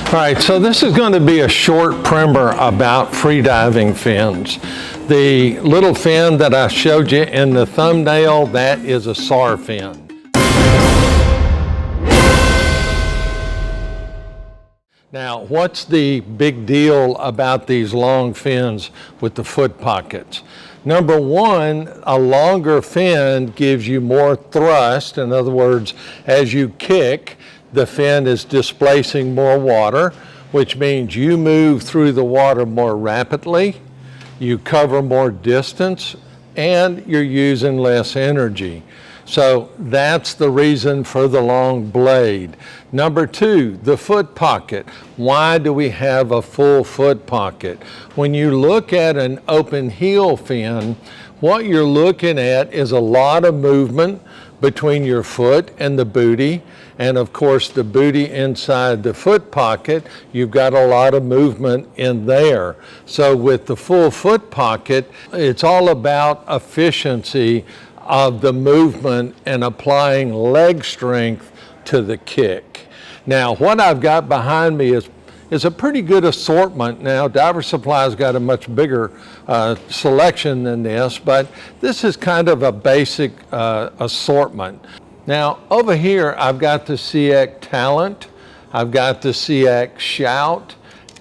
All right, so this is going to be a short primer about freediving fins. The little fin that I showed you in the thumbnail, that is a SAR fin. Now, what's the big deal about these long fins with the foot pockets? Number one, a longer fin gives you more thrust. In other words, as you kick, the fin is displacing more water, which means you move through the water more rapidly, you cover more distance, and you're using less energy. So that's the reason for the long blade. Number two, the foot pocket. Why do we have a full foot pocket? When you look at an open heel fin, what you're looking at is a lot of movement between your foot and the booty. And of course, the booty inside the foot pocket, you've got a lot of movement in there. So with the full foot pocket, it's all about efficiency of the movement and applying leg strength to the kick. Now, what I've got behind me is a pretty good assortment. Now, Diver Supply's got a much bigger selection than this, but this is kind of a basic assortment. Now, over here, I've got the Seac Talent, I've got the Seac Shout,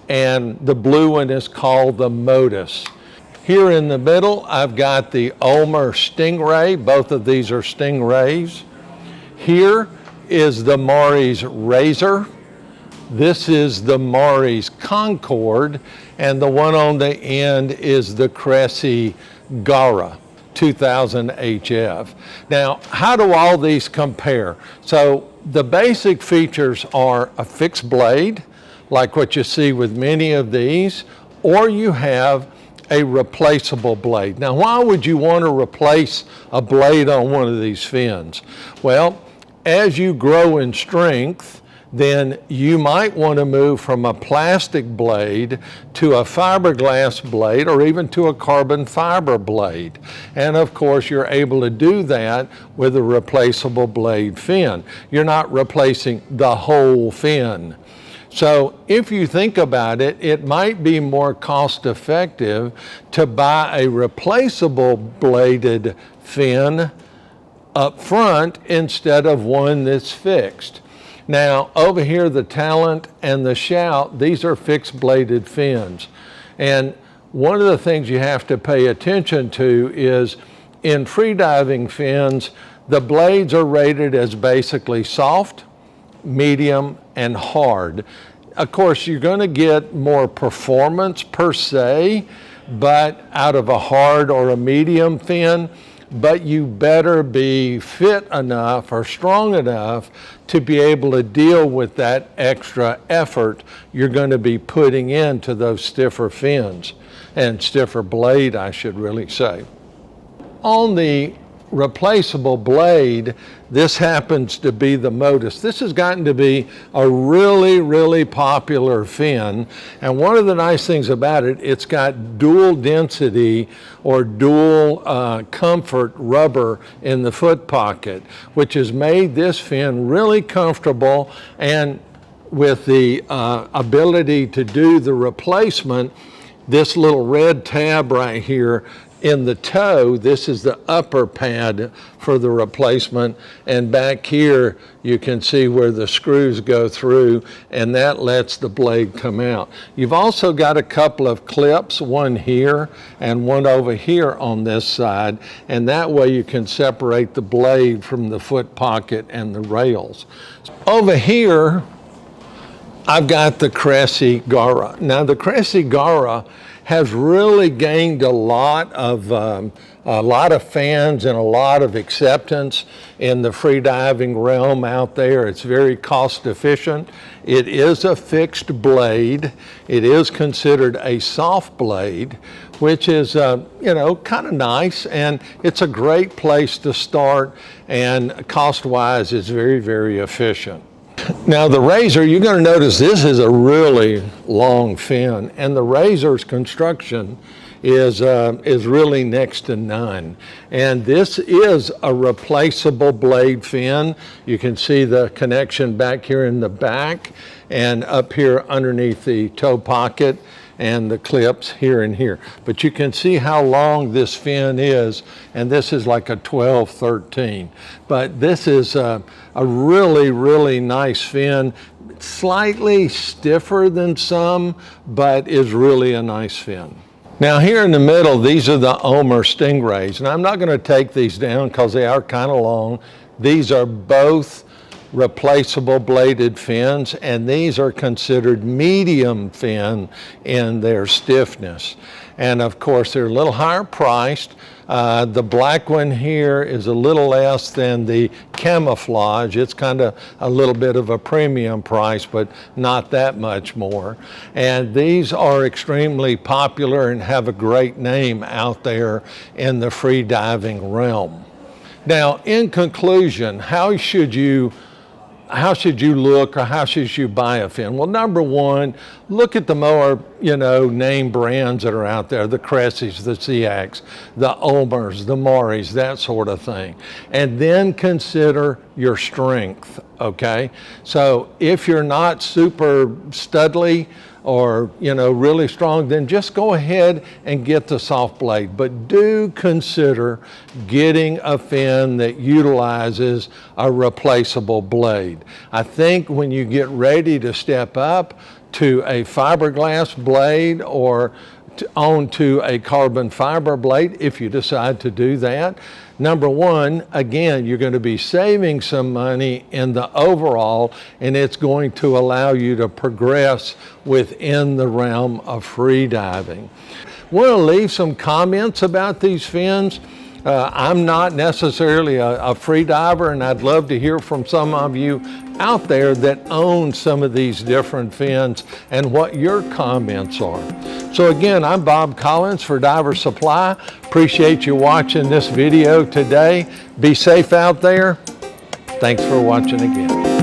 and the blue one is called the Motus. Here in the middle, I've got the OMER Stingray. Both of these are Stingrays. Here is the Mari's Razor. This is the Mari's Concord, and the one on the end is the Cressi Gara 2000 HF. Now, how do all these compare? So the basic features are a fixed blade, like what you see with many of these, or you have a replaceable blade. Now, why would you want to replace a blade on one of these fins? Well, as you grow in strength, then you might want to move from a plastic blade to a fiberglass blade or even to a carbon fiber blade. And of course, you're able to do that with a replaceable blade fin. You're not replacing the whole fin. So if you think about it, it might be more cost effective to buy a replaceable bladed fin up front instead of one that's fixed. Now, over here, the Talent and the Shout, these are fixed bladed fins. And one of the things you have to pay attention to is in freediving fins, the blades are rated as basically soft, medium, and hard. Of course, you're going to get more performance per se, but out of a hard or a medium fin, but you better be fit enough or strong enough to be able to deal with that extra effort you're going to be putting into those stiffer fins, and stiffer blade, I should really say. On the replaceable blade, this happens to be the Motus. This has gotten to be a really, really popular fin. And one of the nice things about it, it's got dual density or dual comfort rubber in the foot pocket, which has made this fin really comfortable. And with the ability to do the replacement, this little red tab right here in the toe, this is the upper pad for the replacement, and back here you can see where the screws go through, and that lets the blade come out. You've also got a couple of clips, one here and one over here on this side, and that way you can separate the blade from the foot pocket and the rails. Over here, I've got the Cressi Gara. Now, the Cressi Gara has really gained a lot of fans and a lot of acceptance in the freediving realm out there. It's very cost efficient. It is a fixed blade. It is considered a soft blade, which is kind of nice, and it's a great place to start, and cost-wise it's very, very efficient. Now the Razor, you're going to notice this is a really long fin, and the Razor's construction is really next to none. And this is a replaceable blade fin. You can see the connection back here in the back and up here underneath the toe pocket and the clips here and here. But you can see how long this fin is, and this is like a 12, 13. But this is a really, really nice fin. Slightly stiffer than some, but is really a nice fin. Now here in the middle, these are the OMER Stingrays, and I'm not going to take these down because they are kind of long. These are both replaceable bladed fins, and these are considered medium fin in their stiffness. And of course, they're a little higher priced. The black one here is a little less than the camouflage. It's kind of a little bit of a premium price, but not that much more. And these are extremely popular and have a great name out there in the free diving realm. Now, in conclusion, how should you look, or how should you buy a fin? Well, number one, look at the more, name brands that are out there, the Cressis, the Seacs, the OMERs, the Moris, that sort of thing. And then consider your strength, okay? So if you're not super studly or, really strong, then just go ahead and get the soft blade. But do consider getting a fin that utilizes a replaceable blade. I think when you get ready to step up to a fiberglass blade or onto a carbon fiber blade, if you decide to do that, number one, again, you're going to be saving some money in the overall, and it's going to allow you to progress within the realm of free diving. Want to leave some comments about these fins? I'm not necessarily a free diver, and I'd love to hear from some of you out there that own some of these different fins and what your comments are. So again, I'm Bob Collins for Diver Supply. Appreciate you watching this video today. Be safe out there. Thanks for watching again.